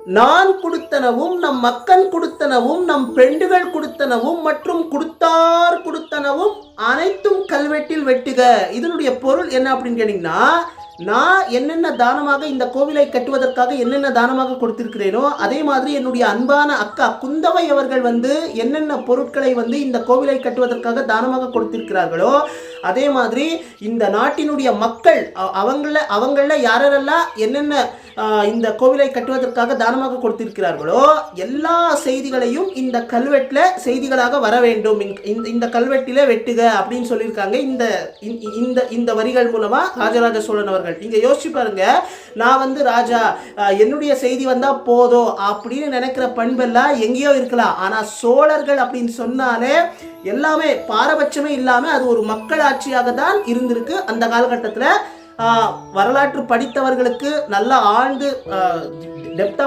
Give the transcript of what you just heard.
நான் கொடுத்தனவும் நம் மக்கள் கொடுத்தனவும் நம் பெண்டுகள் கொடுத்தனவும் மற்றும் கொடுத்தனவும் அனைத்தும் கல்வெட்டில் வெட்டுக. இதனுடைய பொருள் என்ன அப்படின்னு கேட்டீங்கன்னா, நான் என்னென்ன தானமாக இந்த கோவிலை கட்டுவதற்காக என்னென்ன தானமாக கொடுத்திருக்கிறேனோ அதே மாதிரி என்னுடைய அன்பான அக்கா குந்தவை அவர்கள் என்னென்ன பொருட்களை இந்த கோவிலை கட்டுவதற்காக தானமாக கொடுத்திருக்கிறார்களோ அதே மாதிரி இந்த நாட்டினுடைய மக்கள் அவங்கள யாரெல்லாம் என்னென்ன இந்த கோவிலை கட்டுவதற்காக தானமாக கொடுத்திருக்கிறார்களோ எல்லா செய்திகளையும் இந்த கல்வெட்டில் செய்திகளாக வர வேண்டும், இந்த கல்வெட்டில வெட்டுக அப்படின்னு சொல்லியிருக்காங்க. இந்த வரிகள் மூலமா ராஜராஜ சோழன் அவர்கள். நீங்க யோசிச்சு பாருங்க, நான் ராஜா என்னுடைய செய்தி வந்தா போதும் அப்படின்னு நினைக்கிற பண்பெல்லாம் எங்கேயோ இருக்கலாம். ஆனா சோழர்கள் அப்படின்னு சொன்னாலே எல்லாமே பாரபட்சமே இல்லாம அது ஒரு மக்கள் ஆட்சியாக தான் இருந்திருக்கு அந்த காலகட்டத்தில். வரலாற்று படித்தவர்களுக்கு நல்லா ஆழ்ந்து டெப்தா